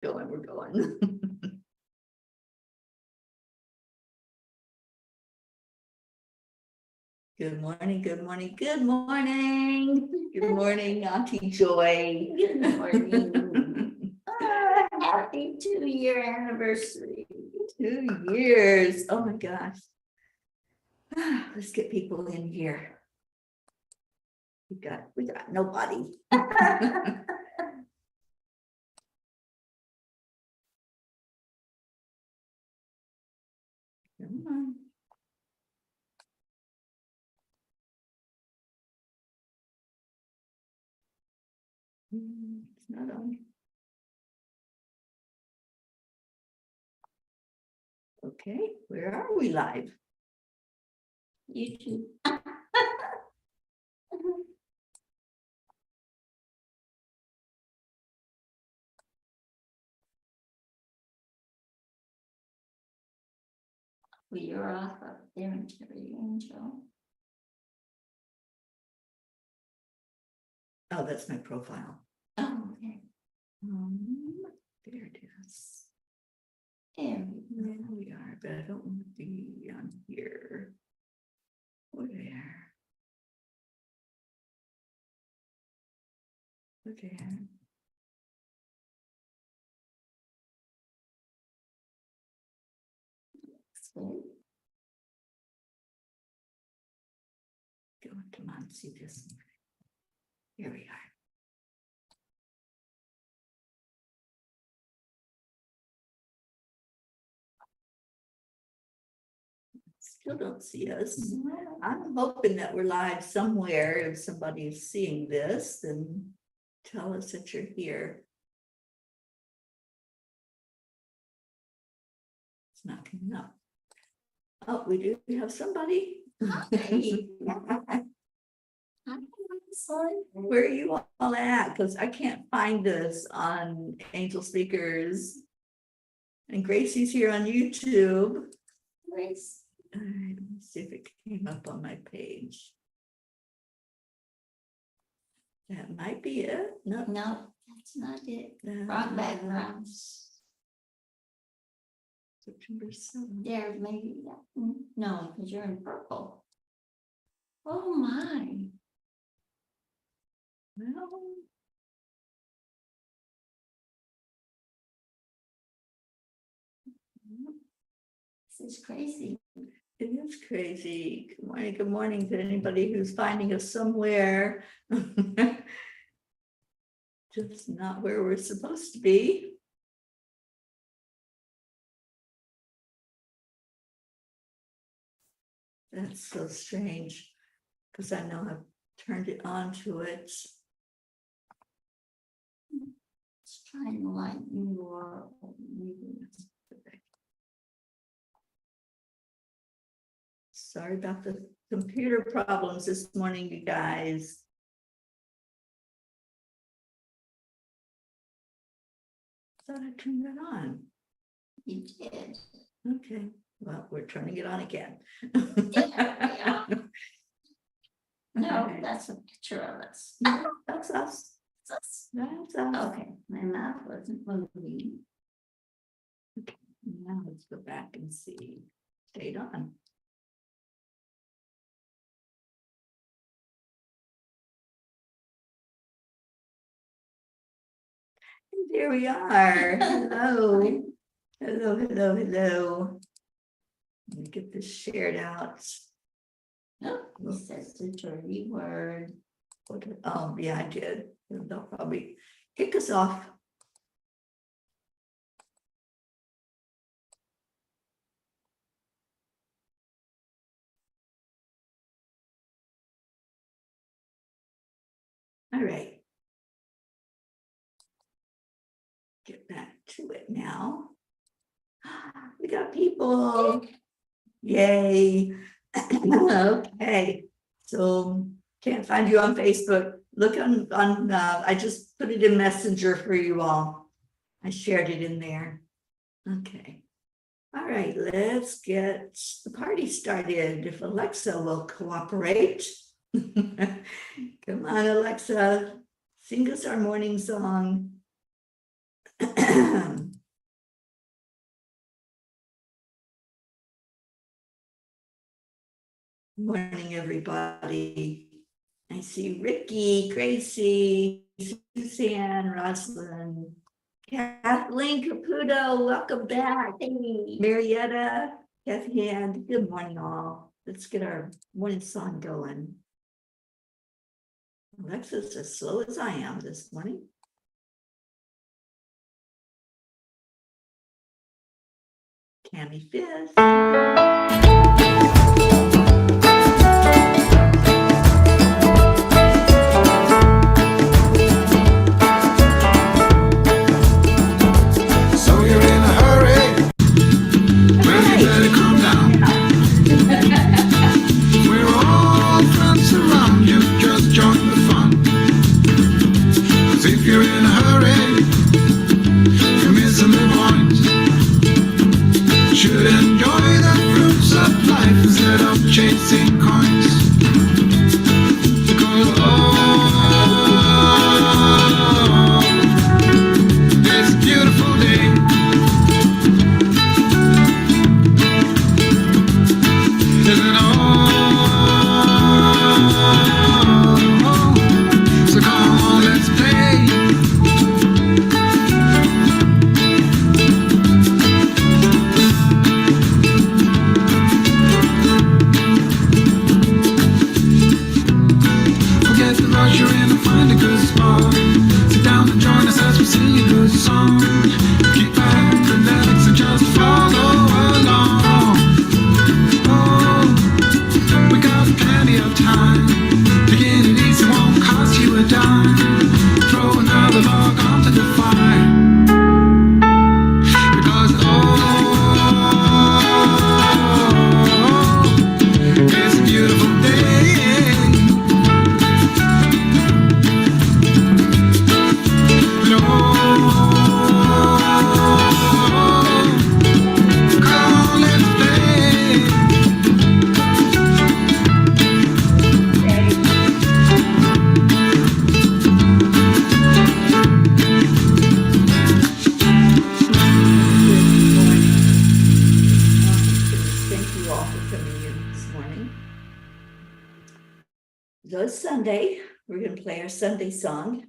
We're going. Good morning, good morning, good morning. Good morning, Auntie Joy. Good morning. Happy 2-year anniversary. 2 years. Oh my gosh. Let's get people in here. We got nobody. Come on. It's not on. Okay, where are we live? YouTube. We are off up there in Teri Angel. Oh, that's my profile. Oh, okay. There it is. There There we are, but I don't want to be on here. Where? Okay. go. Come on, see this. Here we are. Still don't see us. I'm hoping that we're live somewhere. If somebody is seeing this, then tell us that you're here. It's not coming up. Oh, we do have somebody. Where are you all at? Because I can't find this on Angel Speakers. And Gracie's here on YouTube. Grace. All right, let me see if it came up on my page. That might be it. No, No, that's not it. Wrong background. September 7th. There, maybe that. No, because you're in purple. Oh my. Well, This is crazy. it is crazy. Good morning to anybody who's finding us somewhere. Just not where we're supposed to be. That's so strange, because I know I've turned it on to it. It's trying to light your. Sorry about the computer problems this morning, you guys. Thought I turned it on. You did. Okay, well, we're turning it on again. Yeah. No, Okay. that's a picture of us. No, that's us. That's us. That's us. Okay, my mouth wasn't moving. Now let's go back and see. Stayed on. And there we are. Hello. Hello, hello, hello. Let me get this shared out. No, he says the dirty word. Oh, yeah, I did. They'll probably kick us off. All right. Get back to it now. We got people. Yay. Okay. So can't find you on Facebook. Look on I just put it in Messenger for you all. I shared it in there. Okay. All right, let's get the party started. If Alexa will cooperate. Come on, Alexa, sing us our morning song. Morning, everybody. I see Ricky, Gracie, Suzanne, Rosalind, Kathleen Caputo, welcome back. Hey, Marietta, Kathy Hand, good morning all. Let's get our morning song going. Alexa's as slow as I am this morning. Tammy Fist. Sunday, we're going to play our Sunday song.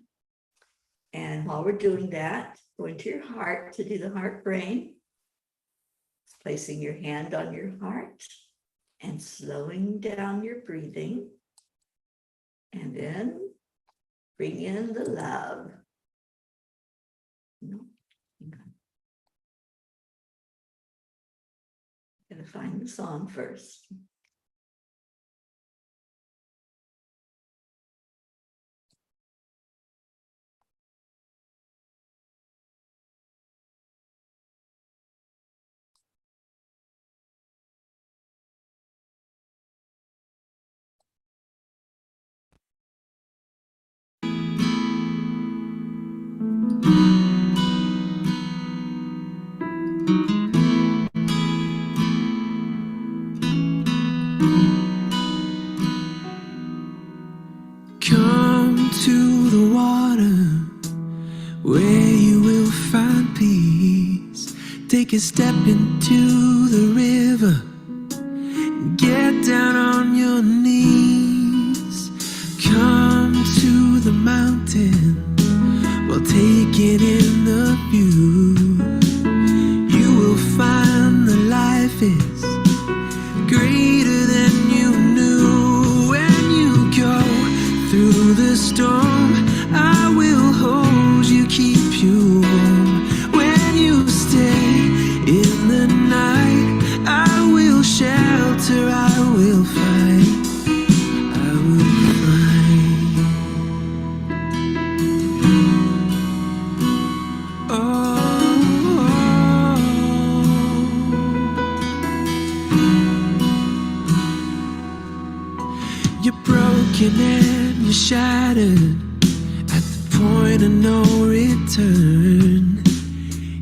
And while we're doing that, go into your heart to do the heart brain. Placing your hand on your heart and slowing down your breathing. And then bring in the love. No, hang on. Gotta find the song first. Come to the water where you will find peace. Take a step into the river and get down on your knees. Come to the mountain while taking in the view. You will find that life is greater than you knew. When you go through the storm, I will hold you, keep you warm. When you stay in the night, I will shelter, I will fight, I will fight. You're broken and you're shattered at the point of no return.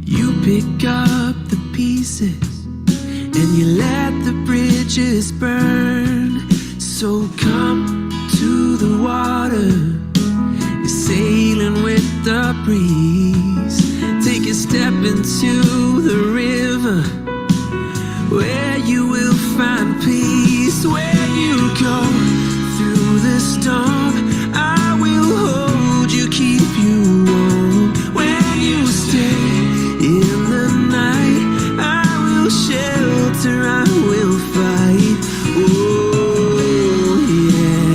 You pick up the pieces and you let the bridges burn. So come to the water, you're sailing with the breeze. Take step into the river, where you will find peace. When you go through the storm, I will hold you, keep you warm. When you stay in the night, I will shelter, I will fight. Oh yeah,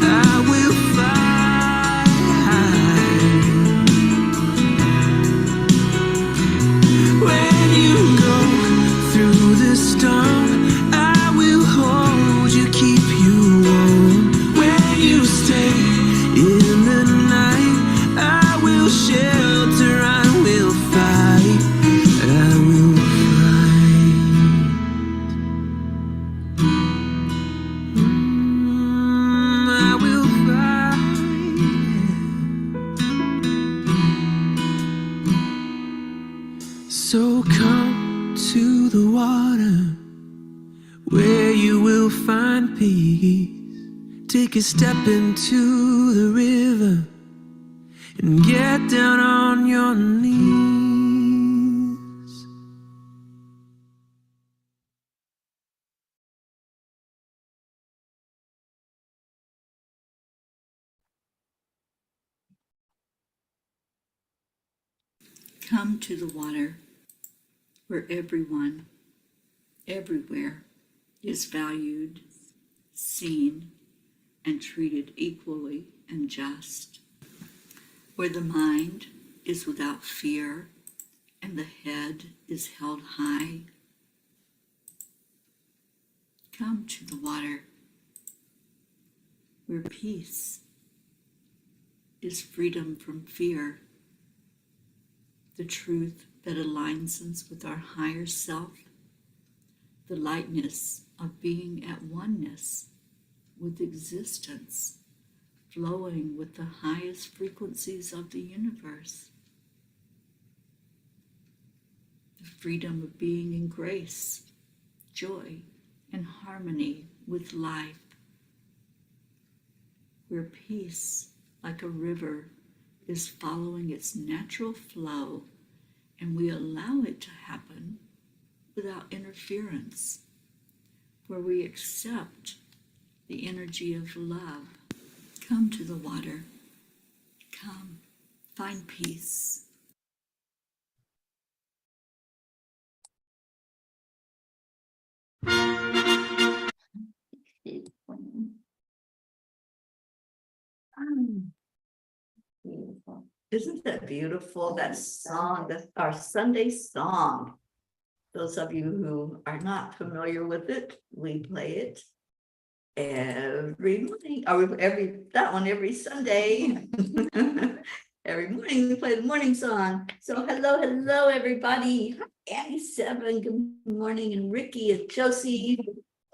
I will fight. When you go through the storm, I will hold you, keep you warm. When you stay in the night, I will shelter, I will fight, I will fight. I will fight. So come to the water, where you will find peace. Take a step into the river and get down on your knees. Come to the water where everyone, everywhere is valued, seen, and treated equally and just, where the mind is without fear and the head is held high. Come to the water where peace is freedom from fear, the truth that aligns us with our higher self, the lightness of being at oneness with existence, flowing with the highest frequencies of the universe, the freedom of being in grace, joy, and harmony with life, where peace, like a river, is following its natural flow, and we allow it to happen without interference, where we accept the energy of love. Come to the water. Come, find peace. Beautiful. Isn't that beautiful? That song, that's our Sunday song. Those of you who are not familiar with it, we play it every morning, or every Sunday. Every morning we play the morning song. So hello, everybody. Annie 7, good morning, and Ricky and Josie.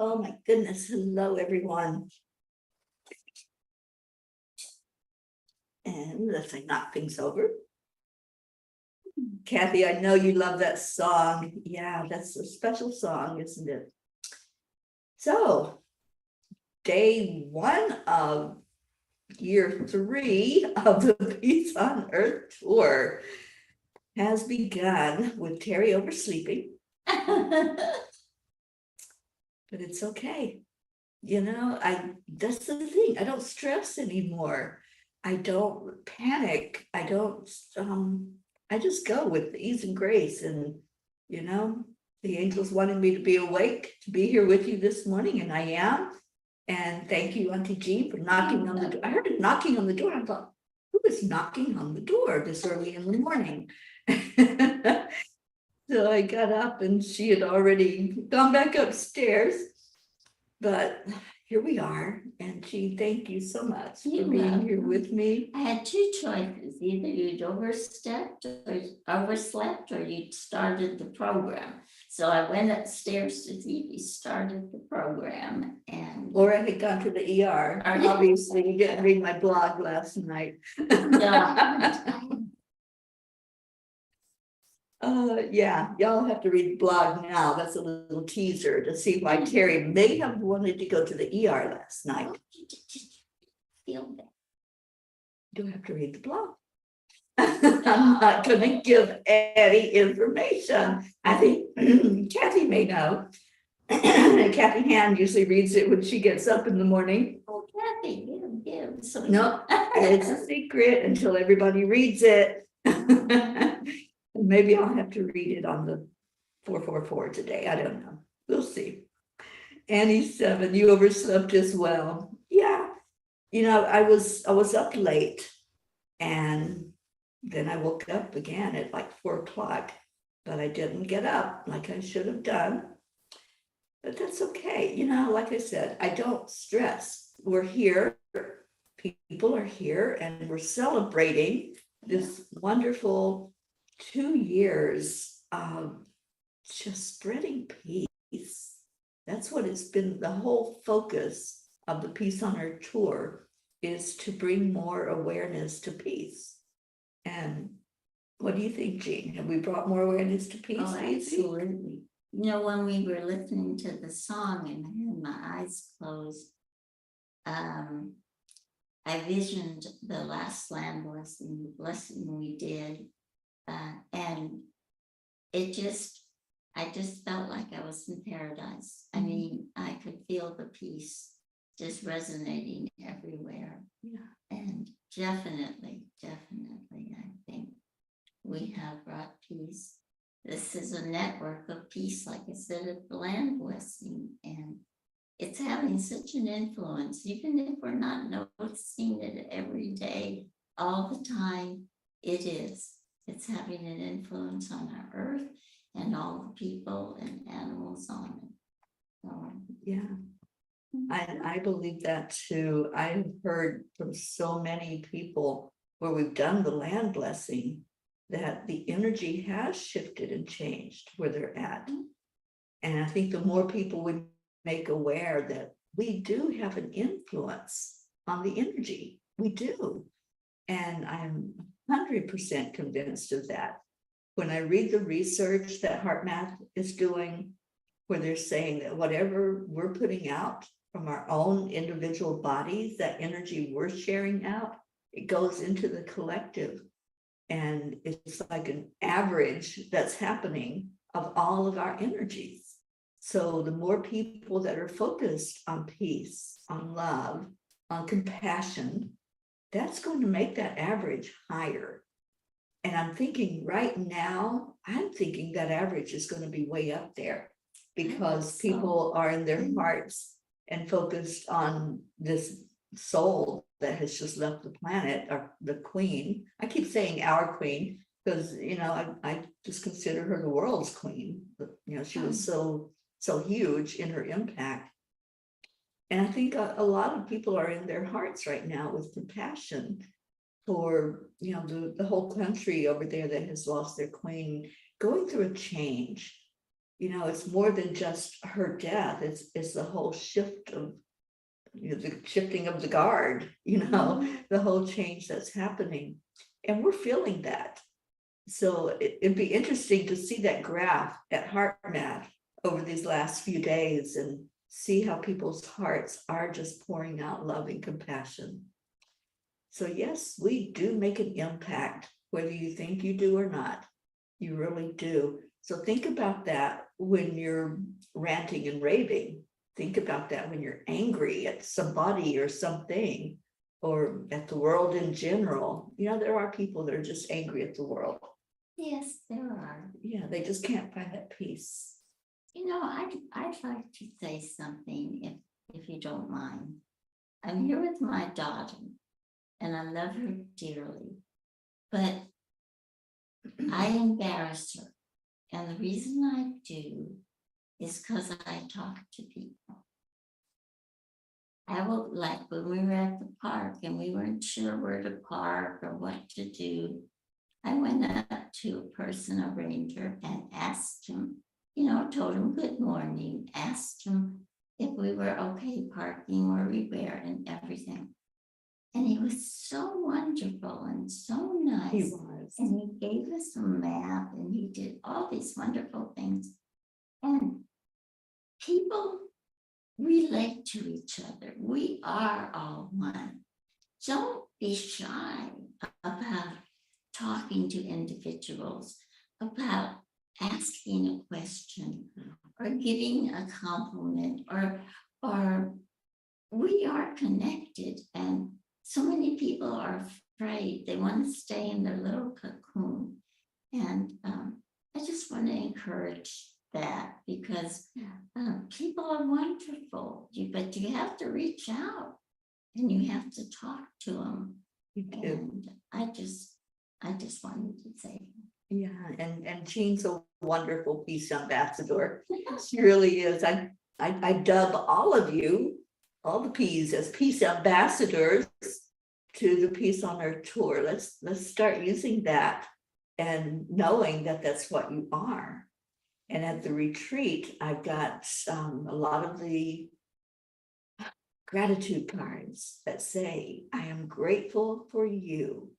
Oh my goodness, hello, everyone. And let's knock things over. Kathy, I know you love that song. Yeah, that's a special song, isn't it? So, day 1 of year 3 of the Peace on Earth tour has begun with Teri oversleeping. But it's okay. You know, that's the thing. I don't stress anymore. I don't panic. I just go with ease and grace. And, you know, the angels wanted me to be awake, to be here with you this morning, and I am. And thank you, Auntie Jean, for knocking on the door. I heard it knocking on the door. I thought, who is knocking on the door this early in the morning? So I got up and she had already gone back upstairs. But here we are, and Jean, thank you so much for being here with me. I had 2 choices. Either you'd overslept or you'd started the program. So I went upstairs to see if you started the program, and Laura had gone to the ER. Obviously, you didn't read my blog last night. Yeah, y'all have to read the blog now. That's a little teaser to see why Teri may have wanted to go to the ER last night. Feel that. you'll have to read the blog. I'm not gonna give any information. I think Kathy may know. Kathy Hand usually reads it when she gets up in the morning. Oh, Kathy, give. So No, it's a secret until everybody reads it. Maybe I'll have to read it on the 444 today. I don't know. We'll see. Annie 7, you overslept as well. Yeah. I was up late and then I woke up again at like 4 o'clock, but I didn't get up like I should have done. But that's okay. Like I said, I don't stress. We're here. People are here and we're celebrating this wonderful 2 years of just spreading peace. That's what it's been. The whole focus of the Peace on Earth tour is to bring more awareness to peace. And what do you think, Jean? Have we brought more awareness to peace? Oh, absolutely. When we were listening to the song and I had my eyes closed, I visioned the last land blessing we did, and I just felt like I was in paradise. I mean, I could feel the peace just resonating everywhere. Yeah. And definitely, I think we have brought peace. This is a network of peace, like I said, at the land blessing, and it's having such an influence, even if we're not noticing it every day, all the time. It's having an influence on our earth and all the people and animals on it. So, Yeah. I believe that too. I've heard from so many people where we've done the land blessing that the energy has shifted and changed where they're at. And I think the more people we make aware that we do have an influence on the energy, we do. And I'm 100% convinced of that. When I read the research that HeartMath is doing, where they're saying that whatever we're putting out from our own individual bodies, that energy we're sharing out, it goes into the collective. And it's like an average that's happening of all of our energies. So the more people that are focused on peace, on love, on compassion, that's going to make that average higher. And I'm thinking right now, that average is going to be way up there because people are in their hearts and focused on this soul that has just left the planet, or the queen. I keep saying our queen because, I just consider her the world's queen. She was so huge in her impact. And I think a lot of people are in their hearts right now with compassion for, the whole country over there that has lost their queen, going through a change. It's more than just her death. It's the whole shift of, the shifting of the guard, the whole change that's happening. And we're feeling that. So it'd be interesting to see that graph at HeartMath over these last few days and see how people's hearts are just pouring out love and compassion. So yes, we do make an impact, whether you think you do or not. You really do. So think about that when you're ranting and raving. Think about that when you're angry at somebody or something, or at the world in general. There are people that are just angry at the world. yes, there are. Yeah, they just can't find that peace. I'd like to say something, if you don't mind. I'm here with my daughter, and I love her dearly, but I embarrass her. And the reason I do is because I talk to people. I will, like when we were at the park and we weren't sure where to park or what to do, I went up to a person, a ranger, and asked him, told him good morning, asked him if we were okay parking where we were and everything. And he was so wonderful and so nice. He was. And he gave us a map and he did all these wonderful things. And people relate to each other. We are all one. don't be shy about talking to individuals, about asking a question or giving a compliment, or we are connected, and so many people are afraid. They want to stay in their little cocoon. And I just want to encourage that, because people are wonderful, but you have to reach out and you have to talk to them. You do. And I just wanted to say, Yeah, and Jean's a wonderful peace ambassador. She really is. I dub all of you, all the P's, as peace ambassadors to the Peace on Earth tour. Let's start using that and knowing that that's what you are. And at the retreat, I've got a lot of the gratitude cards that say, I am grateful for you.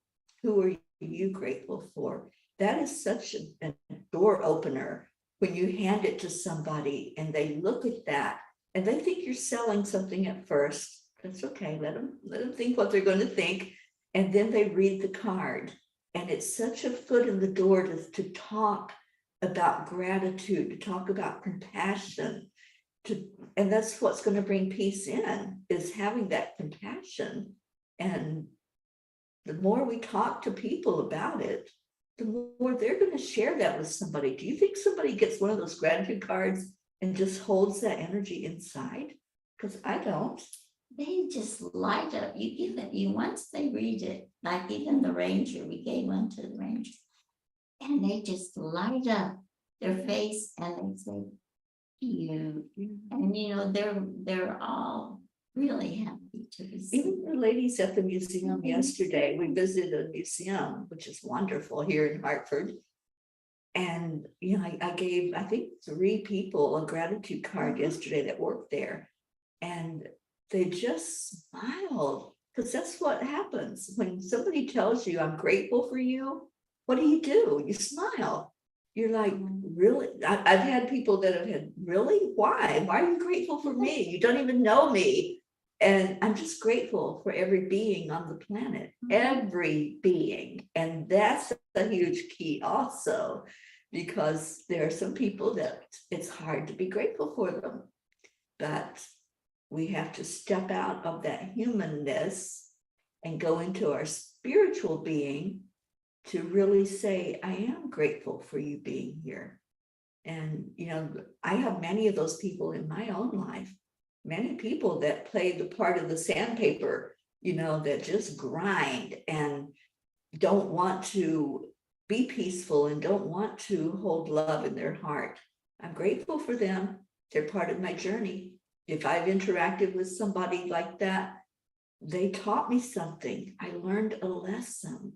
Who are you grateful for? That is such a door opener when you hand it to somebody and they look at that and they think you're selling something at first. That's okay. Let them think what they're going to think. And then they read the card. And it's such a foot in the door to talk about gratitude, to talk about compassion, and that's what's going to bring peace in, is having that compassion. And the more we talk to people about it, the more they're going to share that with somebody. Do you think somebody gets one of those gratitude cards and just holds that energy inside? Because I don't. they just light up. You give it, you once they read it, like even the ranger, we gave one to the ranger, and they just light up their face and they say, you, and they're all really happy to receive. Even the ladies at the museum yesterday, we visited a museum, which is wonderful here in Hartford. And, I gave, I think, 3 people a gratitude card yesterday that worked there. And they just smiled, because that's what happens. When somebody tells you, I'm grateful for you, what do? You smile. You're like, really? I've had people that have had, really? Why? Why are you grateful for me? You don't even know me. And I'm just grateful for every being on the planet, every being. And that's a huge key also, because there are some people that it's hard to be grateful for them. But we have to step out of that humanness and go into our spiritual being to really say, I am grateful for you being here. And, I have many of those people in my own life, many people that play the part of the sandpaper, that just grind and don't want to be peaceful and don't want to hold love in their heart. I'm grateful for them. They're part of my journey. If I've interacted with somebody like that, they taught me something. I learned a lesson.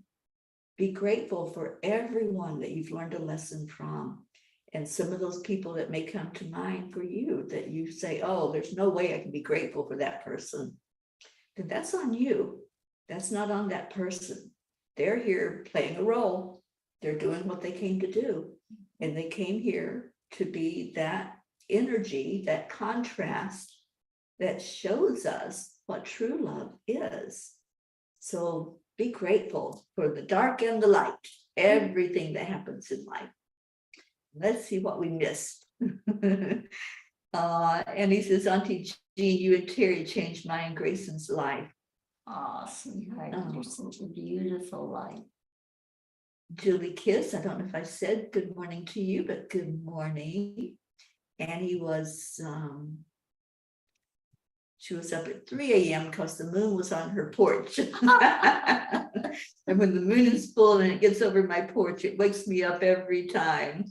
Be grateful for everyone that you've learned a lesson from. And some of those people that may come to mind for you, that you say, oh, there's no way I can be grateful for that person. Then that's on you. That's not on that person. They're here playing a role. They're doing what they came to do. And they came here to be that energy, that contrast that shows us what true love is. So be grateful for the dark and the light, everything that happens in life. Let's see what we missed. And he says, Auntie G, you and Teri changed my and Grayson's life. Oh, sweetheart, you're such a beautiful light. Julie Kiss, I don't know if I said good morning to you, but good morning. Annie was, she was up at 3 a.m. because the moon was on her porch. And when the moon is full and it gets over my porch, it wakes me up every time.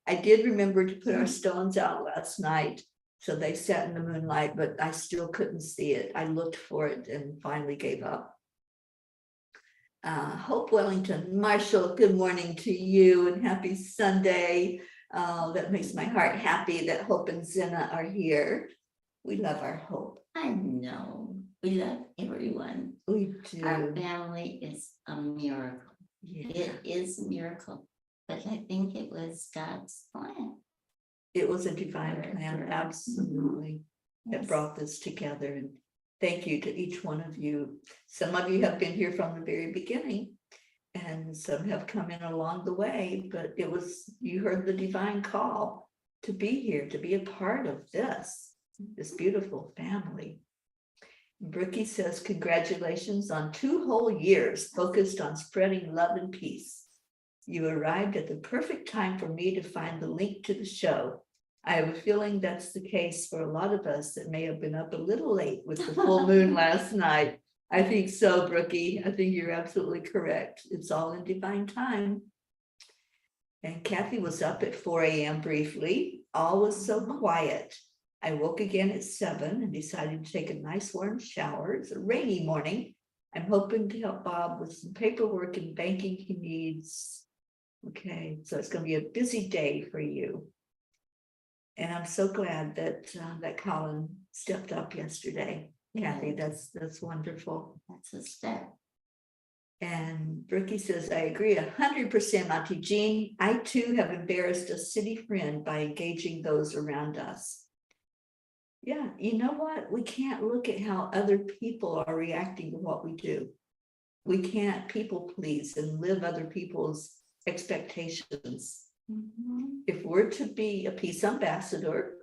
I did remember to put our stones out last night, so they sat in the moonlight, but I still couldn't see it. I looked for it and finally gave up. Hope Wellington, Marshall, good morning to you and happy Sunday. That makes my heart happy that Hope and Zena are here. We love our Hope. I know. We love everyone. We do. Our family is a miracle. Yeah. It is a miracle. But I think it was God's plan. It was a divine plan, absolutely, that Yes. brought this together. And thank you to each one of you. Some of you have been here from the very beginning, and some have come in along the way, but you heard the divine call to be here, to be a part of this beautiful family. Brookie says, congratulations on 2 whole years focused on spreading love and peace. You arrived at the perfect time for me to find the link to the show. I have a feeling that's the case for a lot of us that may have been up a little late with the full moon last night. I think so, Brookie. I think you're absolutely correct. It's all in divine time. And Kathy was up at 4 a.m. briefly. All was so quiet. I woke again at 7 and decided to take a nice warm shower. It's a rainy morning. I'm hoping to help Bob with some paperwork and banking he needs. Okay, so it's going to be a busy day for you. And I'm so glad that that Colin stepped up yesterday. Kathy, that's wonderful. That's a step. And Brookie says, I agree 100%, Auntie Jean. I too have embarrassed a city friend by engaging those around us. Yeah, you know what? We can't look at how other people are reacting to what we do. We can't people please and live other people's expectations. If we're to be a peace ambassador,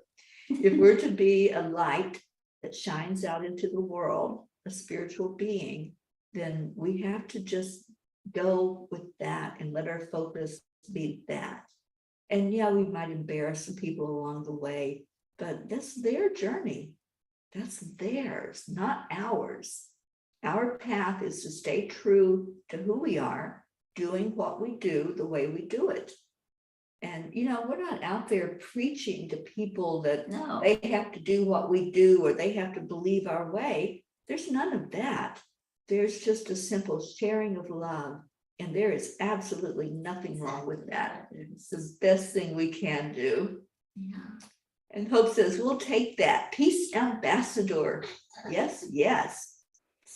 if we're to be a light that shines out into the world, a spiritual being, then we have to just go with that and let our focus be that. And yeah, we might embarrass some people along the way, but that's their journey. That's theirs, not ours. Our path is to stay true to who we are, doing what we do the way we do it. And, you know, we're not out there preaching to people that No. they have to do what we do or they have to believe our way. There's none of that. There's just a simple sharing of love. And there is absolutely nothing wrong with that. It's the best thing we can do. Yeah. And Hope says, we'll take that. Peace ambassador. Yes, yes.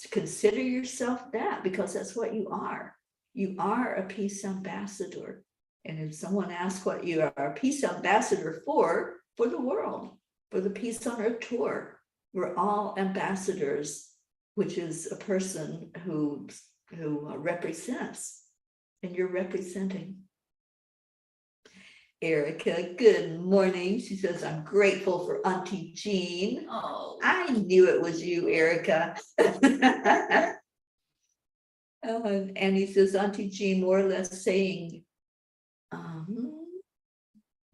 Consider yourself that, because that's what you are. You are a peace ambassador. And if someone asks what you are a peace ambassador for the world, for the Peace on Earth tour, we're all ambassadors, which is a person who represents, and you're representing. Erica, good morning. She says, I'm grateful for Auntie Jean. Oh, I knew it was you, Erica. And he says, Auntie Jean, more or less saying,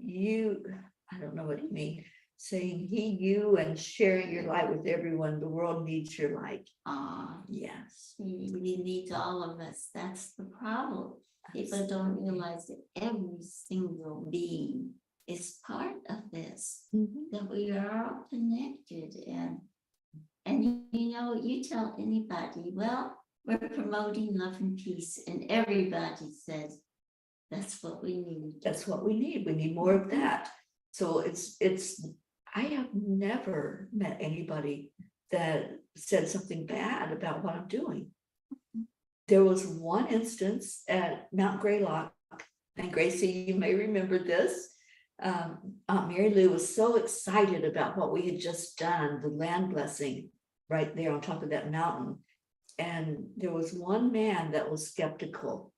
you, I don't know what you mean, saying he, you, and sharing your light with everyone. The world needs your light. Yes. he needs all of us. That's the problem. People don't realize that every single being is part of this, that we are all connected. And you know, you tell anybody, well, we're promoting love and peace, and everybody says, that's what we need. That's what we need. We need more of that. So I have never met anybody that said something bad about what I'm doing. There was one instance at Mount Greylock, and Gracie, you may remember this. Aunt Mary Lou was so excited about what we had just done, the land blessing right there on top of that mountain. And there was one man that was skeptical,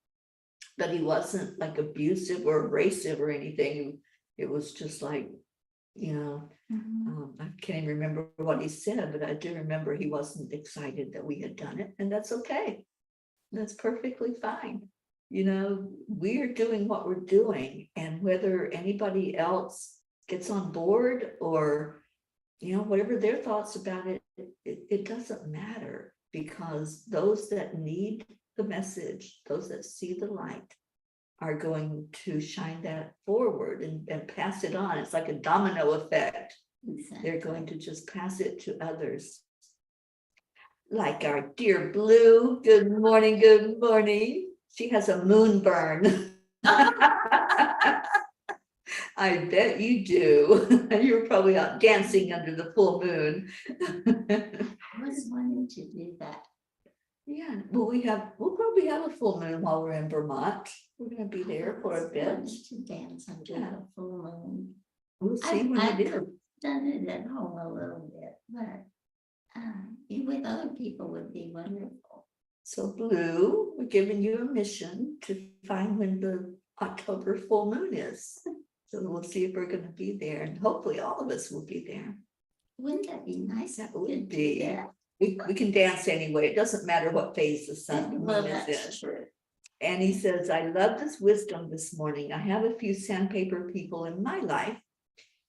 but he wasn't like abusive or abrasive or anything. It was just like, you know, I can't even remember what he said, but I do remember he wasn't excited that we had done it, and that's okay. That's perfectly fine. You know, we're doing what we're doing, and whether anybody else gets on board or, you know, whatever their thoughts about it, it doesn't matter, because those that need the message, those that see the light, are going to shine that forward and pass it on. It's like a domino effect. Exactly. They're going to just pass it to others. Like our dear Blue. Good morning, good morning. She has a moon burn. I bet you do. You're probably out dancing under the full moon. I was wanting to do that. Yeah, well, we'll probably have a full moon while we're in Vermont. We're gonna be there for a bit. To dance under Yeah. the full moon. We'll see when I've we do. done it at home a little bit, but you with other people would be wonderful. So Blue, we're giving you a mission to find when the October full moon is. So we'll see if we're gonna be there, and hopefully all of us will be there. Wouldn't that be nice? That if we would could do be. that? We can dance anyway. It doesn't matter what phase the sun the Well, moon is that's in. true. And he says, I love this wisdom this morning. I have a few sandpaper people in my life.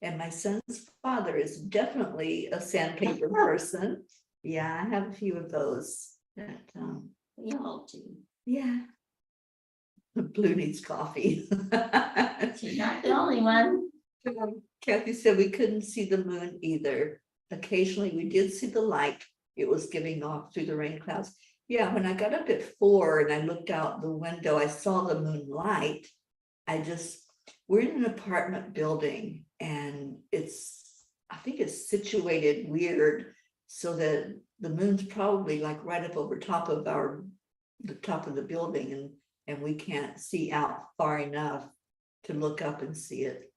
And my son's father is definitely a sandpaper person. Yeah, I have a few of those. That, We all do. yeah. Blue needs coffee. She's not the only one. Kathy said we couldn't see the moon either. Occasionally we did see the light. It was giving off through the rain clouds. Yeah, when I got up at 4 and I looked out the window, I saw the moonlight. We're in an apartment building and I think it's situated weird so that the moon's probably like right up over top of the top of the building and we can't see out far enough to look up and see it.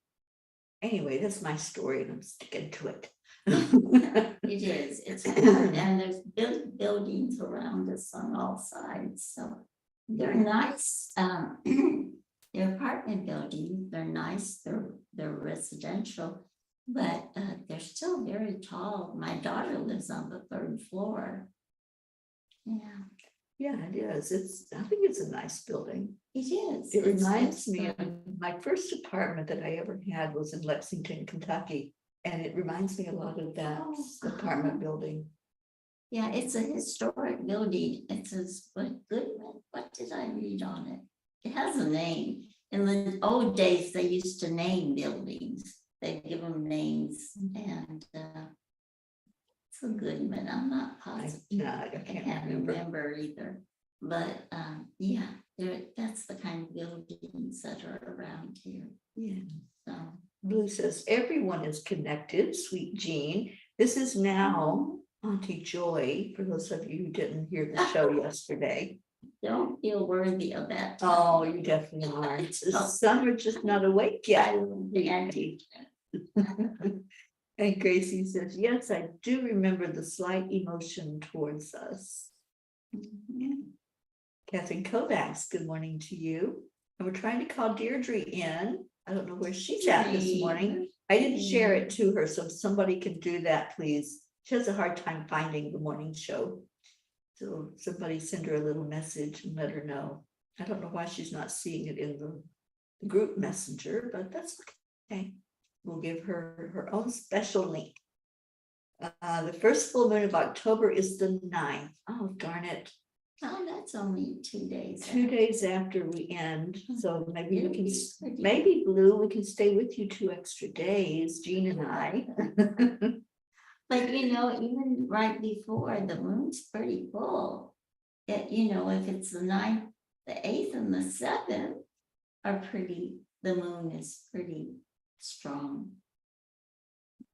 Anyway, that's my story and I'm sticking to it. It is, it's hard, and there's buildings around us on all sides, so they're nice. They're apartment buildings, they're nice, they're residential, but they're still very tall. My daughter lives on the 3rd floor. Yeah. Yeah, it is. I think it's a nice building. It is. It reminds it's, me of my first apartment that I ever had was in Lexington, Kentucky. And it reminds me a lot of that apartment building. Yeah, it's a historic building. It says, what did I read on it? It has a name. In the old days, they used to name buildings. They give them names, and it's a good one. I'm not positive. I can't remember either. But yeah, that's the kind of buildings that are around here. Yeah. So Blue says everyone is connected, sweet Jean. This is now Auntie Joy, for those of you who didn't hear the show yesterday. don't feel worthy of that. Oh, you definitely are. Some are just not awake yet. And Gracie says, yes, I do remember the slight emotion towards us. Yeah. Catherine Kovacs, good morning to you. And we're trying to call Deirdre in. I don't know where she's at this morning. I didn't share it to her, so if somebody can do that, please. She has a hard time finding the morning show. So somebody send her a little message and let her know. I don't know why she's not seeing it in the group messenger, but that's okay. We'll give her her own special link. The first full moon of October is the 9th. Oh, darn it. Oh, that's only 2 days. 2 days after we end. So maybe we can, pretty maybe Blue, we can stay with you 2 extra days, Jean and I. But even right before, the moon's pretty full. If it's the 9th, the 8th, and the 7th are pretty, the moon is pretty strong.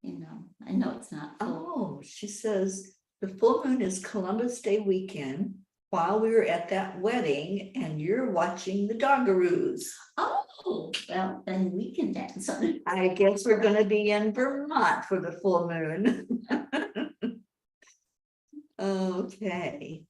I know it's not full. Oh, she says the full moon is Columbus Day weekend while we were at that wedding and you're watching the Doggaroos. Oh, well, then we can dance on it. I guess we're going to be in Vermont for the full moon. Okay.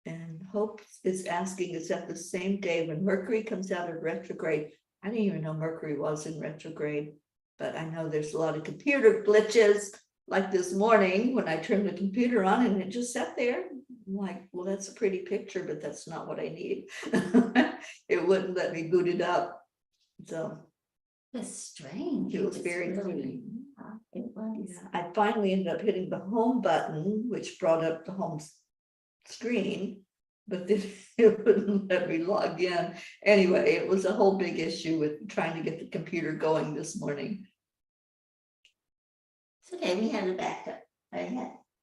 And Hope is asking, is that the same day when Mercury comes out of retrograde? I didn't even know Mercury was in retrograde, but I know there's a lot of computer glitches. Like this morning when I turned the computer on and it just sat there. I'm like, well, that's a pretty picture, but that's not what I need. It wouldn't let me boot it up. So It's strange. it was very really, strange. it was. Yeah, I finally ended up hitting the home button, which brought up the home screen, but then it wouldn't let me log in. Anyway, it was a whole big issue with trying to get the computer going this morning. It's okay, we had a backup.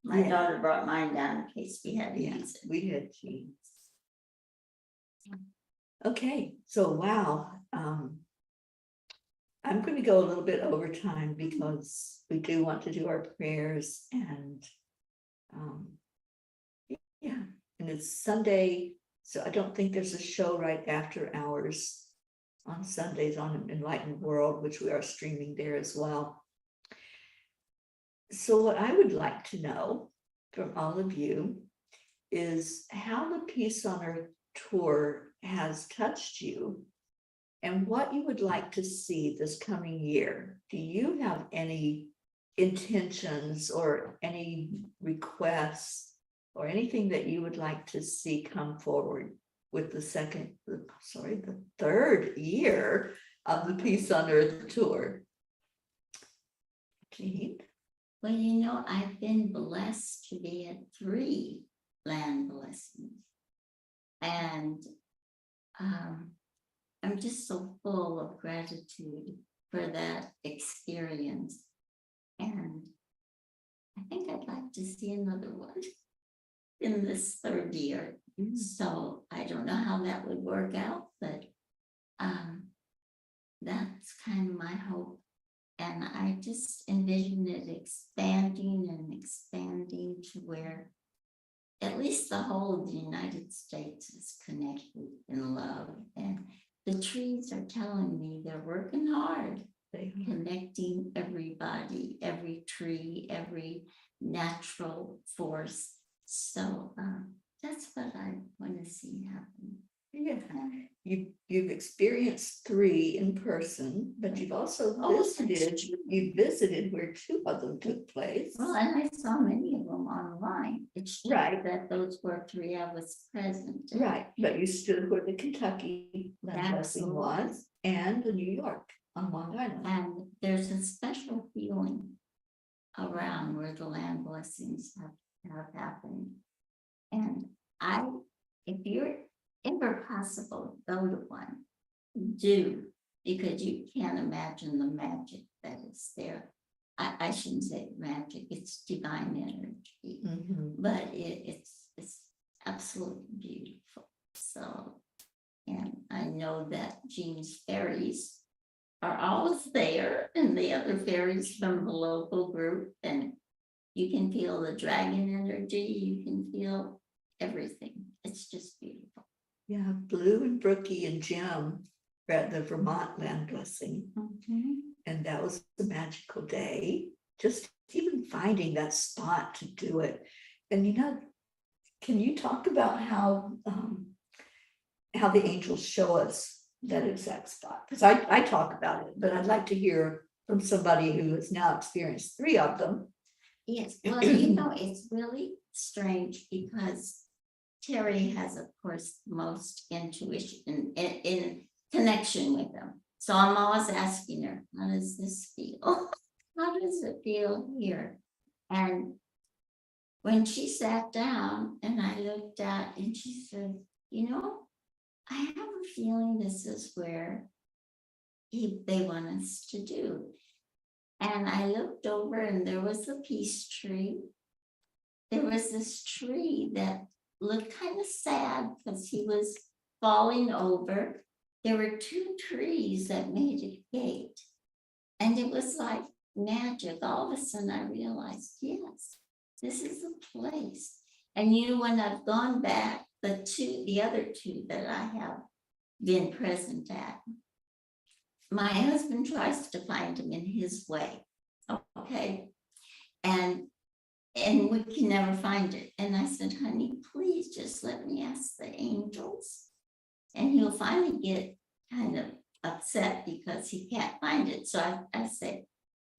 My daughter brought mine down in case we had to use it. We had Jeans. Okay, so wow. I'm going to go a little bit over time because we do want to do our prayers and yeah, and it's Sunday, so I don't think there's a show right after hours on Sundays on Enlightened World, which we are streaming there as well. So what I would like to know from all of you is how the Peace on Earth tour has touched you and what you would like to see this coming year. Do you have any intentions or any requests or anything that you would like to see come forward with the third year of the Peace on Earth tour? Jean? Well, you know, I've been blessed to be at 3 land blessings. And I'm just so full of gratitude for that experience. And I think I'd like to see another one in this 3rd year. So I don't know how that would work out, but that's kind of my hope. And I just envision it expanding and expanding to where at least the whole of the United States is connected in love. And the trees are telling me they're working hard, connecting everybody, every tree, every natural force. So that's what I want to see happen. Yeah, you've experienced 3 in person, but you've also visited where 2 of them took place. Well, and I saw many of them online. It's true Right. that those were 3 I was present at. Right, but you stood where the Kentucky land blessing was and the New York on Long Island. And there's a special feeling around where the land blessings have happened. And if you're ever possible, go to one, do, because you can't imagine the magic that is there. I shouldn't say magic, it's divine energy, but it's absolutely beautiful. So, and I know that Jean's fairies are always there, and the other fairies from the local group, and you can feel the dragon energy, you can feel everything. It's just beautiful. Yeah, Blue and Brookie and Jim were at the Vermont land blessing. And that was a magical day, just even finding that spot to do it. And you know, can you talk about how the angels show us that exact spot? Because I talk about it, but I'd like to hear from somebody who has now experienced 3 of them. Yes, well, you know, it's really strange because Teri has, of course, most intuition in connection with them. So I'm always asking her, how does this feel? How does it feel here? And when she sat down and I looked at and she said, you know, I have a feeling this is where they want us to do. And I looked over and there was a peace tree. There was this tree that looked kind of sad because he was falling over. There were 2 trees that made a gate. And it was like magic. All of a sudden I realized, yes, this is a place. And you know, when I've gone back, the other 2 that I have been present at, my husband tries to find them in his way. Okay. And we can never find it. And I said, honey, please just let me ask the angels. And he'll finally get kind of upset because he can't find it. So I said,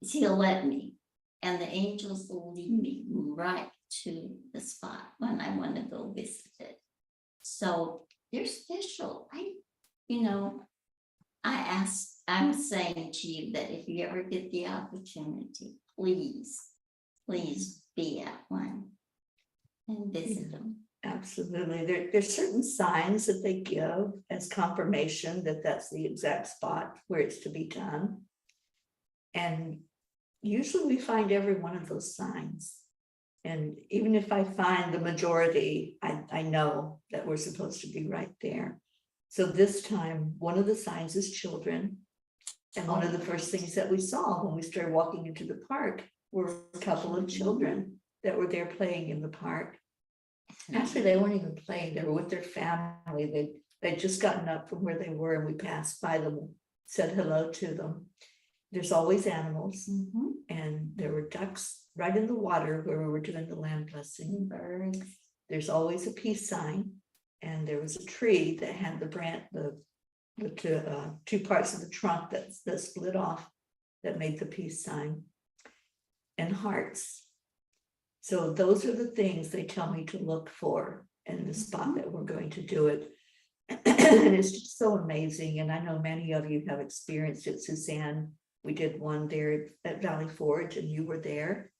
he'll let me. And the angels will lead me right to the spot when I want to go visit it. So they're special. I was saying to you that if you ever get the opportunity, please be at one and visit them. Absolutely. There's certain signs that they give as confirmation that that's the exact spot where it's to be done. And usually we find every one of those signs. And even if I find the majority, I know that we're supposed to be right there. So this time, one of the signs is children. And one of the first things that we saw when we started walking into the park were a couple of children that were there playing in the park. Actually, they weren't even playing, they were with their family. They'd just gotten up from where they were and we passed by them, said hello to them. There's always animals, and there were ducks right in the water where we were doing the land blessing. Birds. There's always a peace sign, and there was a tree that had the branch, the two parts of the trunk that split off, that made the peace sign, and hearts. So those are the things they tell me to look for in the spot that we're going to do it. And it's just so amazing. And I know many of you have experienced it. Suzanne, we did one there at Valley Forge, and you were there.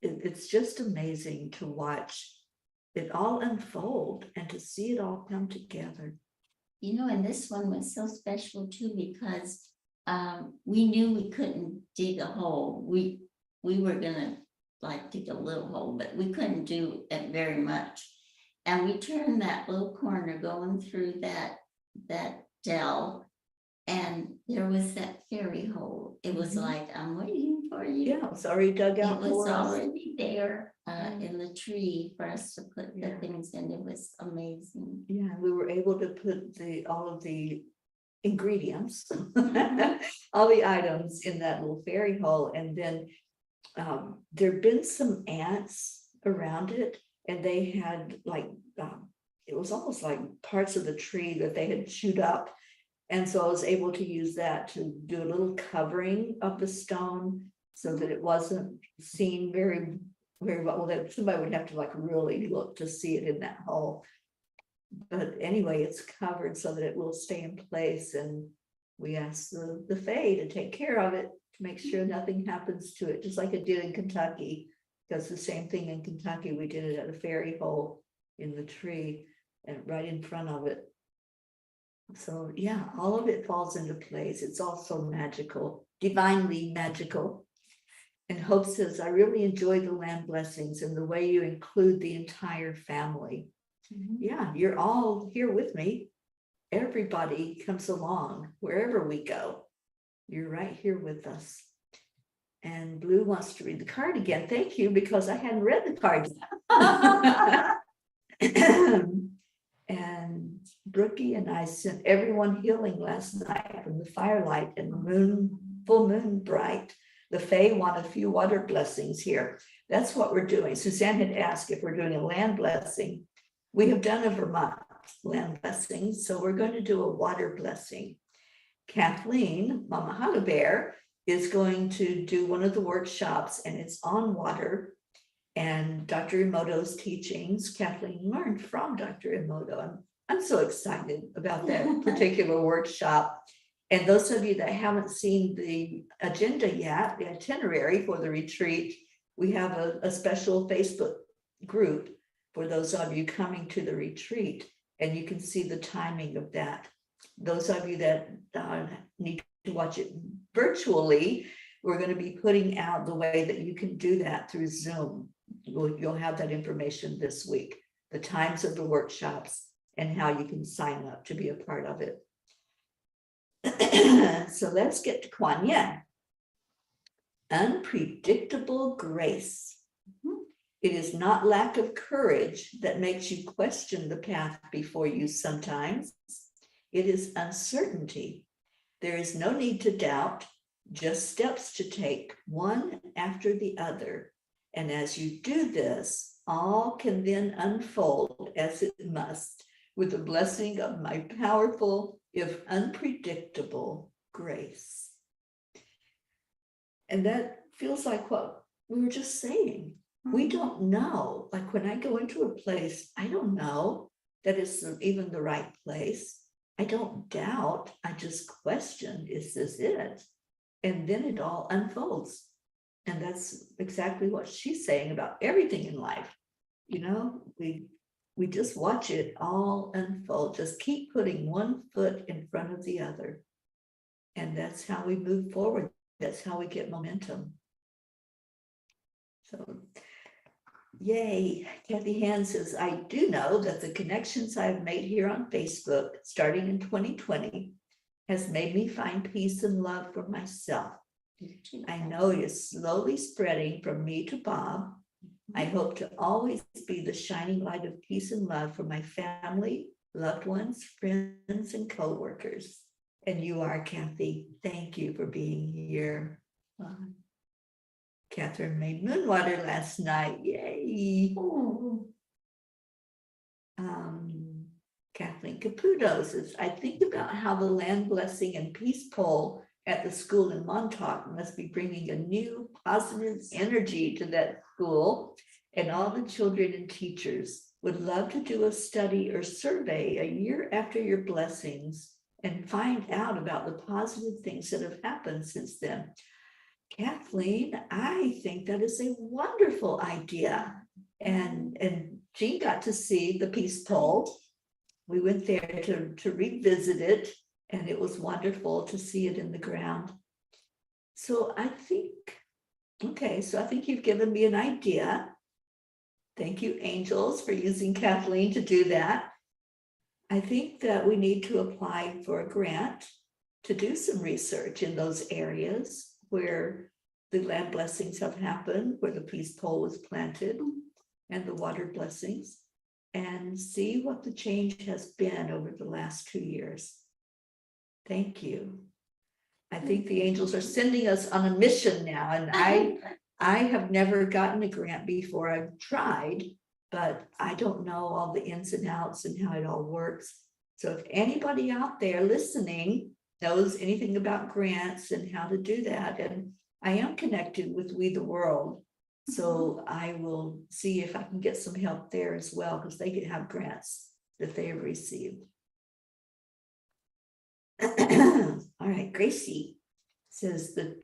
It's just amazing to watch it all unfold and to see it all come together. You know, and this one was so special too, because we knew we couldn't dig a hole. We were gonna like dig a little hole, but we couldn't do it very much. And we turned that little corner going through that dell, and there was that fairy hole. It was like, I'm waiting for you. Yeah, it's already dug out It was for us. already there in the tree for us to put the things in. It was amazing. Yeah, we were able to put all of the ingredients, all the items in that little fairy hole. And then there'd been some ants around it, and they had like, it was almost like parts of the tree that they had chewed up. And so I was able to use that to do a little covering of the stone so that it wasn't seen very, very well. That somebody would have to like really look to see it in that hole. But anyway, it's covered so that it will stay in place. And we asked the Fae to take care of it, to make sure nothing happens to it, just like it did in Kentucky. Because the same thing in Kentucky, we did it at a fairy hole in the tree and right in front of it. So yeah, all of it falls into place. It's also magical, divinely magical. And Hope says, I really enjoy the land blessings and the way you include the entire family. Yeah, you're all here with me. Everybody comes along wherever we go. You're right here with us. And Blue wants to read the card again. Thank you, because I hadn't read the card yet. And Brookie and I sent everyone healing last night from the firelight and full moon bright. The Fae want a few water blessings here. That's what we're doing. Suzanne had asked if we're doing a land blessing. We have done a Vermont land blessing, so we're going to do a water blessing. Kathleen, Mama Holly Bear, is going to do one of the workshops, and it's on water. And Dr. Emoto's teachings, Kathleen learned from Dr. Emoto. I'm so excited about that particular workshop. And those of you that haven't seen the agenda yet, the itinerary for the retreat, we have a special Facebook group for those of you coming to the retreat, and you can see the timing of that. Those of you that need to watch it virtually, we're going to be putting out the way that you can do that through Zoom. You'll have that information this week, the times of the workshops and how you can sign up to be a part of it. So let's get to Kuan Yin. Unpredictable grace. It is not lack of courage that makes you question the path before you sometimes. It is uncertainty. There is no need to doubt, just steps to take, one after the other. And as you do this, all can then unfold as it must, with the blessing of my powerful, if unpredictable, grace. And that feels like what we were just saying. We don't know. Like when I go into a place, I don't know that it's even the right place. I don't doubt. I just question, is this it? And then it all unfolds. And that's exactly what she's saying about everything in life. You know, we just watch it all unfold. Just keep putting one foot in front of the other. And that's how we move forward. That's how we get momentum. So, yay. Kathy Hand says, I do know that the connections I've made here on Facebook, starting in 2020, has made me find peace and love for myself. I know it is slowly spreading from me to Bob. I hope to always be the shining light of peace and love for my family, loved ones, friends, and co-workers. And you are, Kathy. Thank you for being here. Catherine made moon water last night. Yay. Oh, Kathleen Caputo says, I think about how the land blessing and peace pole at the school in Montauk must be bringing a new positive energy to that school, and all the children and teachers would love to do a study or survey a year after your blessings and find out about the positive things that have happened since then. Kathleen, I think that is a wonderful idea. And Jean got to see the peace pole. We went there to revisit it, and it was wonderful to see it in the ground. So I think, okay, so I think you've given me an idea. Thank you, angels, for using Kathleen to do that. I think that we need to apply for a grant to do some research in those areas where the land blessings have happened, where the peace pole was planted and the water blessings, and see what the change has been over the last 2 years. Thank you. I think the angels are sending us on a mission now, and I have never gotten a grant before. I've tried, but I don't know all the ins and outs and how it all works. So if anybody out there listening knows anything about grants and how to do that, and I am connected with We the World, so I will see if I can get some help there as well, because they could have grants that they have received. All right, Gracie says the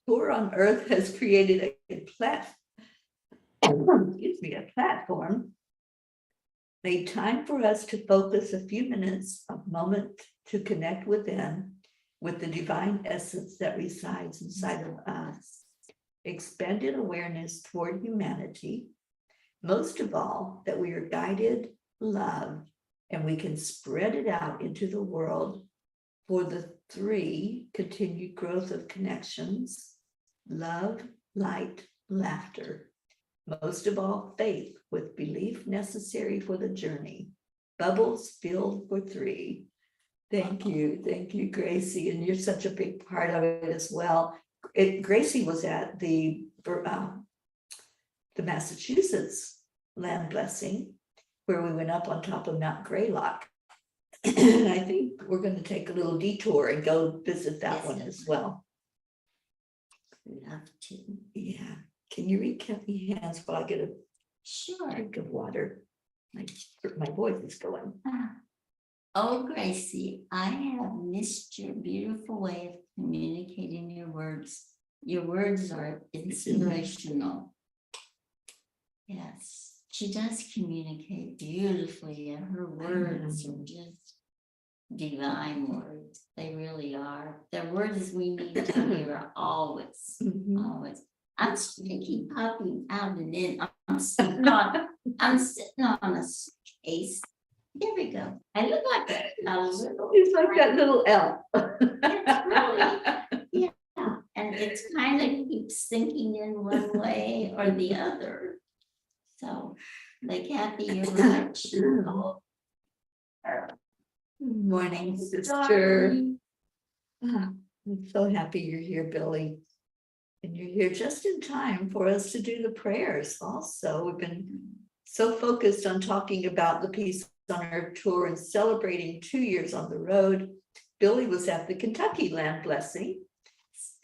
tour on Earth has created a platform, made time for us to focus a few minutes of moment to connect within with the divine essence that resides inside of us, expanded awareness toward humanity, most of all, that we are guided, loved, and we can spread it out into the world for the 3 continued growth of connections: love, light, laughter. Most of all, faith with belief necessary for the journey. Bubbles filled for 3. Thank you, Gracie, and you're such a big part of it as well. Gracie was at the Massachusetts land blessing, where we went up on top of Mount Greylock. And I think we're going to take a little detour and go visit that one as well. love to. Yeah. Can you read Kathy's hands while I get a Sure. drink of water? My voice is going. Oh, Gracie, I have missed your beautiful way of communicating your words. Your words are inspirational. Yes, she does communicate beautifully, and her words are just divine words. They really are. They're words we need to hear always, always. I'm keep popping out and in. I'm sitting on a case. There we go. I look like a little. It's like that little elf. It's really, yeah, and it's kind of keeps sinking in one way or the other. So, like Kathy, you're right. Oh. Morning, sister. Sorry. I'm so happy you're here, Billy. And you're here just in time for us to do the prayers also. We've been so focused on talking about the Peace on Earth tour and celebrating 2 years on the road. Billy was at the Kentucky land blessing,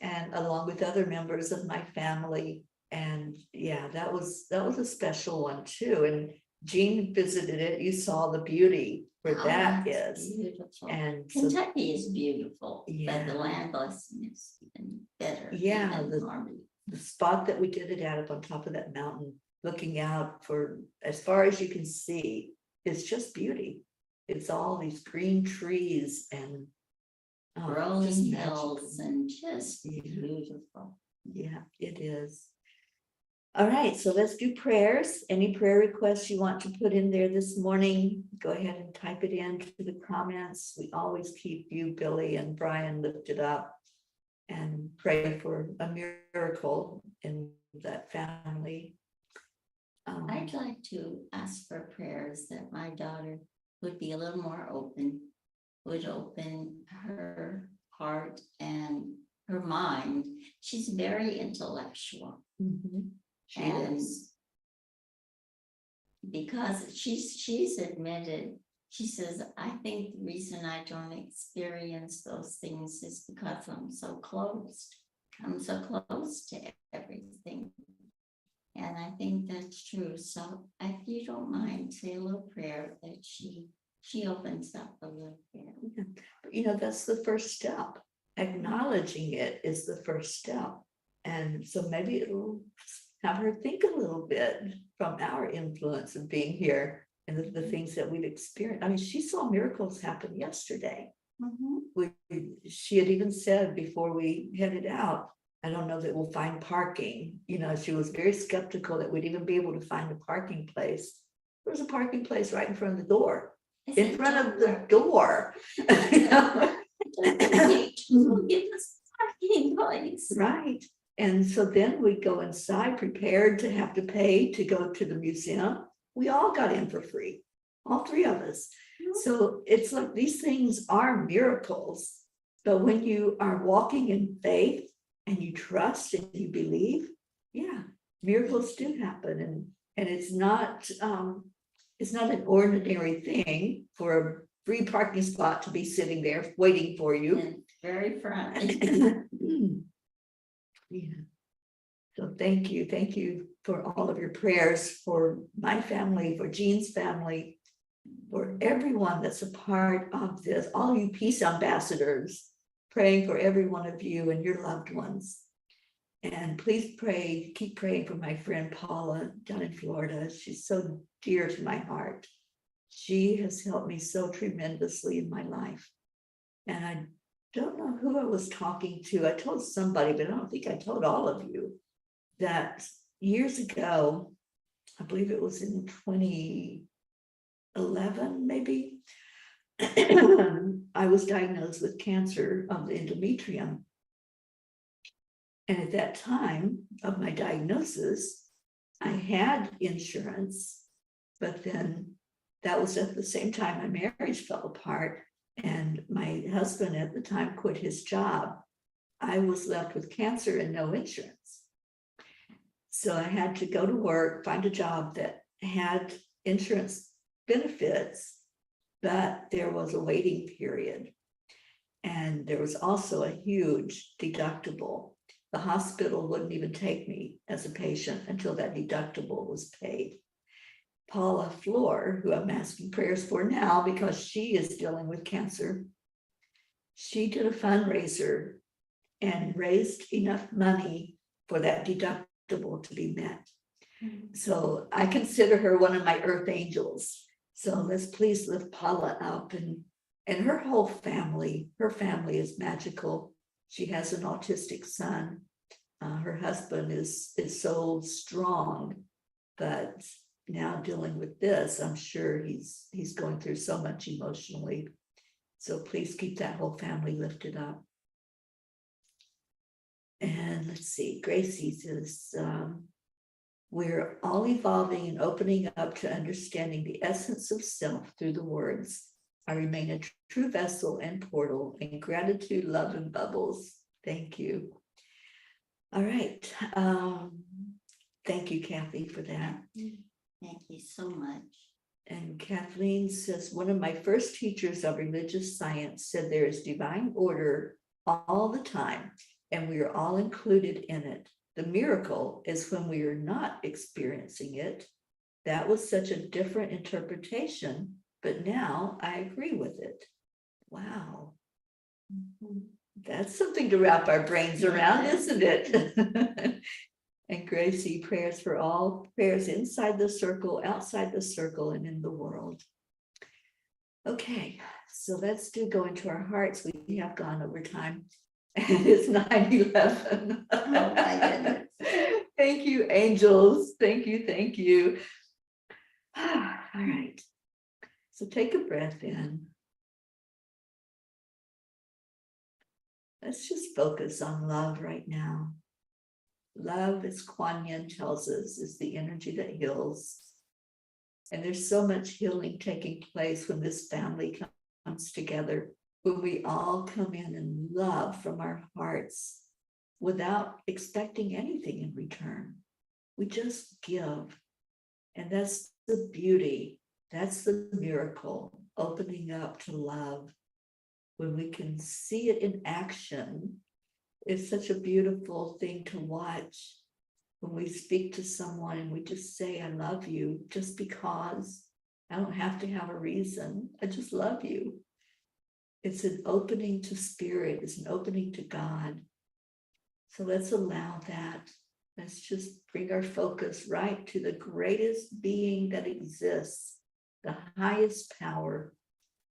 and along with other members of my family. And yeah, that was a special one too. And Jean visited it. You saw the beauty where that is. Beautiful. And so, Kentucky is beautiful, but Yeah. the land blessing is even better. Yeah, even the- more. the spot that we did it at up on top of that mountain, looking out for as far as you can see, it's just beauty. It's all these green trees and just Rolling magical. hills and just Yeah. beautiful. Yeah, it is. All right, so let's do prayers. Any prayer requests you want to put in there this morning, go ahead and type it into the comments. We always keep you, Billy, and Brian lifted up and pray for a miracle in that family. I'd like to ask for prayers that my daughter would be a little more open, would open her heart and her mind. She's very intellectual. She And is. because she's admitted, she says, I think the reason I don't experience those things is because I'm so closed. I'm so close to everything. And I think that's true. So if you don't mind, say a little prayer that she opens up a little bit. You know, that's the first step. Acknowledging it is the first step. And so maybe it'll have her think a little bit from our influence of being here and the things that we've experienced. I mean, she saw miracles happen yesterday. She had even said before we headed out, I don't know that we'll find parking. You know, she was very skeptical that we'd even be able to find a parking place. There was a parking place right in front of the door. In front of the door. You know? Give us parking place. Right. And so then we go inside prepared to have to pay to go to the museum. We all got in for free, all three of us. So it's like these things are miracles. But when you are walking in faith and you trust and you believe, yeah, miracles do happen. And it's not an ordinary thing for a free parking spot to be sitting there waiting for you. And very friendly. Yeah. So thank you for all of your prayers for my family, for Jean's family, for everyone that's a part of this, all you peace ambassadors, praying for every one of you and your loved ones. And please keep praying for my friend Paula down in Florida. She's so dear to my heart. She has helped me so tremendously in my life. And I don't know who I was talking to. I told somebody, but I don't think I told all of you that years ago, I believe it was in 2011, maybe, I was diagnosed with cancer of the endometrium. And at that time of my diagnosis, I had insurance, but then that was at the same time my marriage fell apart. And my husband at the time quit his job. I was left with cancer and no insurance. So I had to go to work, find a job that had insurance benefits, but there was a waiting period. And there was also a huge deductible. The hospital wouldn't even take me as a patient until that deductible was paid. Paula Floor, who I'm asking prayers for now because she is dealing with cancer, she did a fundraiser and raised enough money for that deductible to be met. So I consider her one of my earth angels. So let's please lift Paula up and her whole family. Her family is magical. She has an autistic son. Her husband is so strong, but now dealing with this, I'm sure he's going through so much emotionally. So please keep that whole family lifted up. And let's see, Gracie says, we're all evolving and opening up to understanding the essence of self through the words. I remain a true vessel and portal, and gratitude, love, and bubbles. Thank you. All right. Thank you, Kathy, for that. Thank you so much. And Kathleen says, one of my first teachers of religious science said there is divine order all the time, and we are all included in it. The miracle is when we are not experiencing it. That was such a different interpretation, but now I agree with it. Wow. That's something to wrap our brains around, isn't it? And Gracie, prayers for all, prayers inside the circle, outside the circle, and in the world. Okay, so let's go into our hearts. We have gone over time. And it's 9:11. Oh my goodness. Thank you, angels. Thank you. All right. So take a breath in. Let's just focus on love right now. Love, as Kuan Yin tells us, is the energy that heals. And there's so much healing taking place when this family comes together, when we all come in and love from our hearts without expecting anything in return. We just give. And that's the beauty. That's the miracle, opening up to love. When we can see it in action, it's such a beautiful thing to watch. When we speak to someone and we just say, I love you, just because. I don't have to have a reason. I just love you. It's an opening to spirit. It's an opening to God. So let's allow that. Let's just bring our focus right to the greatest being that exists, the highest power.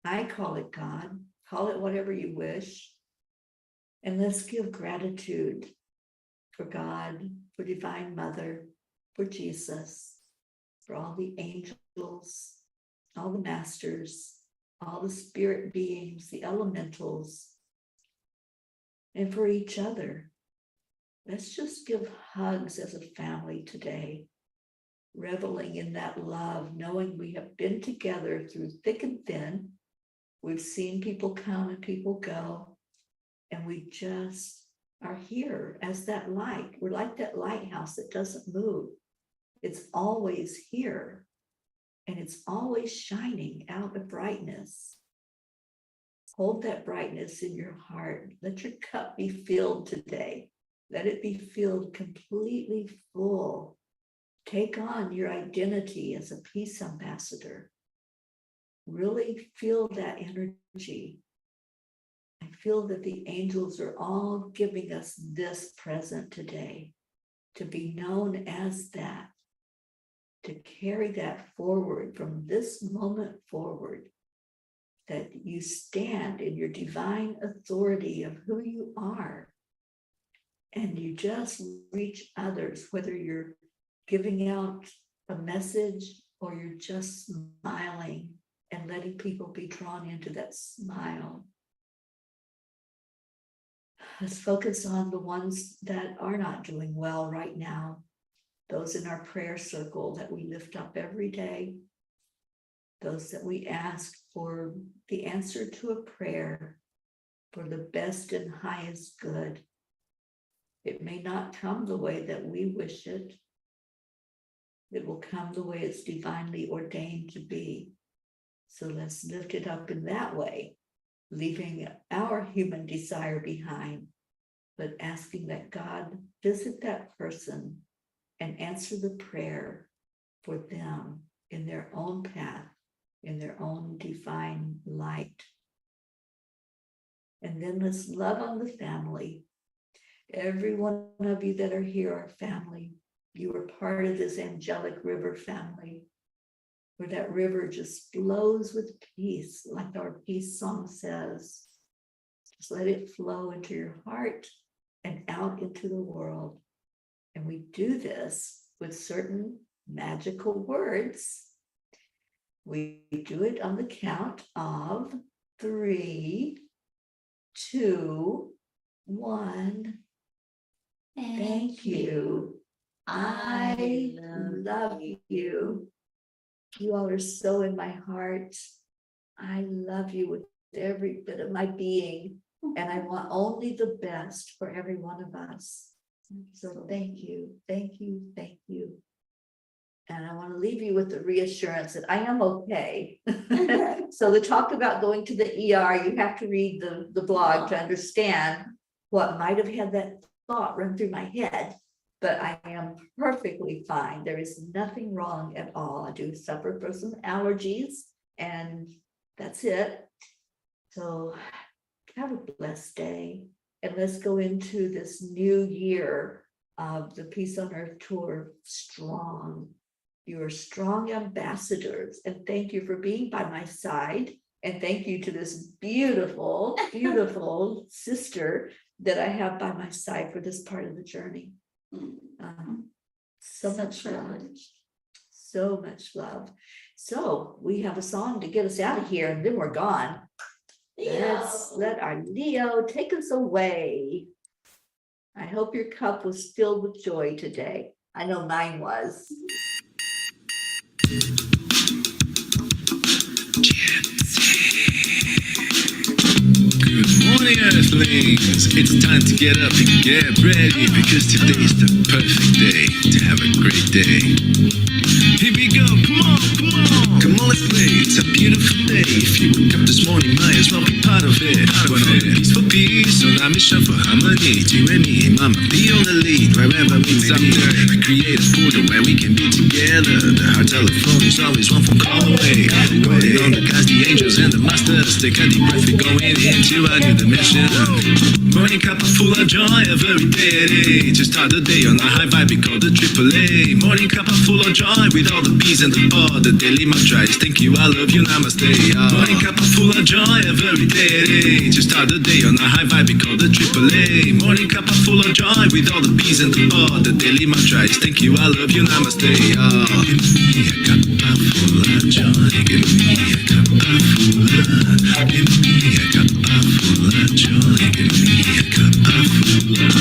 I call it God. Call it whatever you wish. And let's give gratitude for God, for Divine Mother, for Jesus, for all the angels, all the masters, all the spirit beings, the elementals, and for each other. Let's just give hugs as a family today, reveling in that love, knowing we have been together through thick and thin. We've seen people come and people go, and we just are here as that light. We're like that lighthouse that doesn't move. It's always here, and it's always shining out of brightness. Hold that brightness in your heart. Let your cup be filled today. Let it be filled completely full. Take on your identity as a peace ambassador. Really feel that energy. I feel that the angels are all giving us this present today, to be known as that, to carry that forward from this moment forward, that you stand in your divine authority of who you are, and you just reach others, whether you're giving out a message or you're just smiling and letting people be drawn into that smile. Let's focus on the ones that are not doing well right now, those in our prayer circle that we lift up every day, those that we ask for the answer to a prayer for the best and highest good. It may not come the way that we wish it. It will come the way it's divinely ordained to be. So let's lift it up in that way, leaving our human desire behind, but asking that God visit that person and answer the prayer for them in their own path, in their own divine light. And then let's love on the family. Every one of you that are here are family. You are part of this Angelic River family, where that river just flows with peace, like our peace song says. Just let it flow into your heart and out into the world. And we do this with certain magical words. We do it on the count of 3, 2, 1. Thank you. I love you. You all are so in my heart. I love you with every bit of my being, and I want only the best for every one of us. So thank you, thank you, thank you. And I want to leave you with the reassurance that I am okay. So the talk about going to the ER, you have to read the blog to understand what might have had that thought run through my head. But I am perfectly fine. There is nothing wrong at all. I do suffer from some allergies, and that's it. So have a blessed day. And let's go into this new year of the Peace on Earth Tour strong. You are strong ambassadors. And thank you for being by my side. And thank you to this beautiful, beautiful sister that I have by my side for this part of the journey. So much love. So much love. So we have a song to get us out of here, and then we're gone. Let's let our Leo take us away. I hope your cup was filled with joy today. I know mine was. Good morning, Earth. feelings. It's time to get up and get ready, because today is the perfect day to have a great day. Here we go, come on, come on. Come on, let's play, it's a beautiful day. If you woke up this morning, might as well be part of it. One on peace for peace, on our mission for harmony. You and me, mama, be on the lead, wherever we may be. We create a portal where we can be together. The heart telephone is always one phone call away. Waiting on the guys, the angels and the masters. Take a deep breath, we're going into a new dimension. Morning Cuppa Fulla Joy, every day. Just start the day on a high vibe, we call the AAA. Morning Cuppa Fulla Joy, with all the P's and the pod. The daily mantra is thank you, I love you, namaste. Morning Cuppa Fulla Joy, every day. Just start the day on a high vibe, we call the AAA. Morning Cuppa Fulla Joy, with all the P's and the pod. The daily mantra is thank you, I love you, namaste. Give me a cuppa full of joy. Give me a cuppa full of. Give me a cuppa full of joy. Give me a cuppa full of.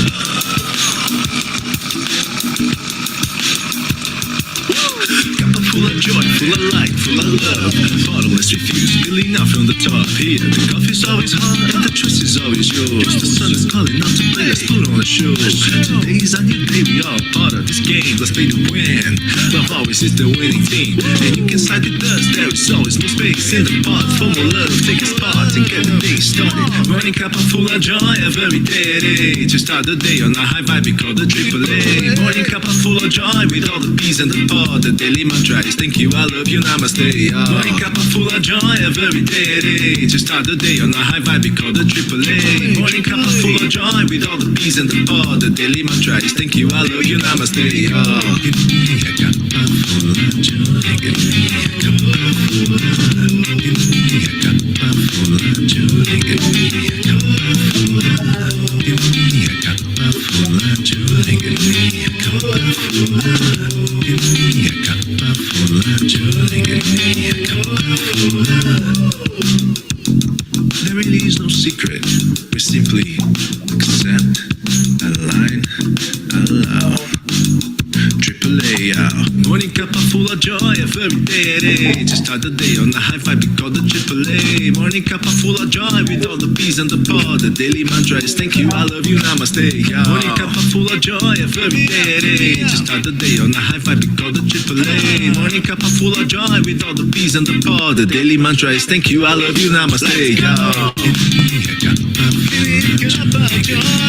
Cuppa full of joy, full of light, full of love. Bottomless refuse, spilling out from the top. Here, the coffee's always hot and the choice is always yours. The sun is calling out to play, let's put on a show. Today's a new day, we all part of this game. Let's play to win. Love always is the winning team, and you can side with us. There is always no space in the pot for more love. Take a spot and get the day started. Morning Cuppa Fulla Joy, every day. Just start the day on a high vibe, we call the AAA. Morning Cuppa Fulla Joy, with all the P's and the pod. The daily mantra is thank you, I love you, namaste. Morning Cuppa Fulla Joy, every day. Just start the day on a high vibe, we call the AAA. Morning Cuppa Fulla Joy, with all the P's and the pod. The daily mantra is thank you, I love you, namaste. Give me a cuppa full of joy. Give me a cuppa full of. Give me a cuppa full of joy. Give me a cuppa full of. Give me a cuppa full of joy. Give me a cuppa full of. Give me a cuppa full of joy. Give me a cuppa full of. There really is no secret. We simply accept, align, allow. AAA, Morning Cuppa Fulla Joy, every day. Just start the day on a high vibe, we call the AAA. Morning Cuppa Fulla Joy, with all the P's and the pod. The daily mantra is thank you, I love you, namaste. Morning Cuppa Fulla Joy, every day. Just start the day on a high vibe, we call the AAA. Morning Cuppa Fulla Joy, with all the P's and the pod. The daily mantra is thank you, I love you, namaste. Give me a cuppa full of joy.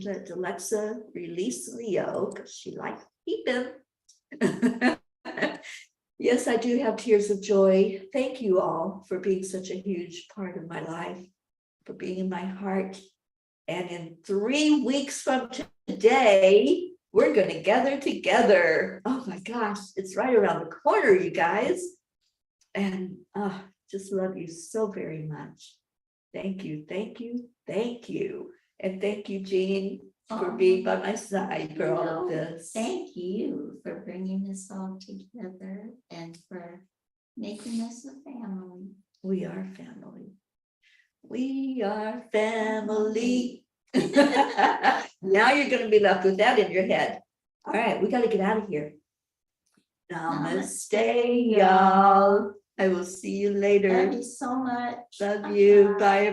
Let Alexa release Leo because she likes peeping. Yes, I do have tears of joy. Thank you all for being such a huge part of my life, for being in my heart. And in 3 weeks from today, we're going to gather together. Oh my gosh, it's right around the corner, you guys. And just love you so very much. Thank you, thank you, thank you. And thank you, Jean, for being by my side for all of this. Thank you for bringing us all together and for making us a family. We are family. We are family. Now you're going to be left with that in your head. All right, we got to get out of here. Namaste, y'all. I will see you later. Love you so much. Love you. Bye, everyone.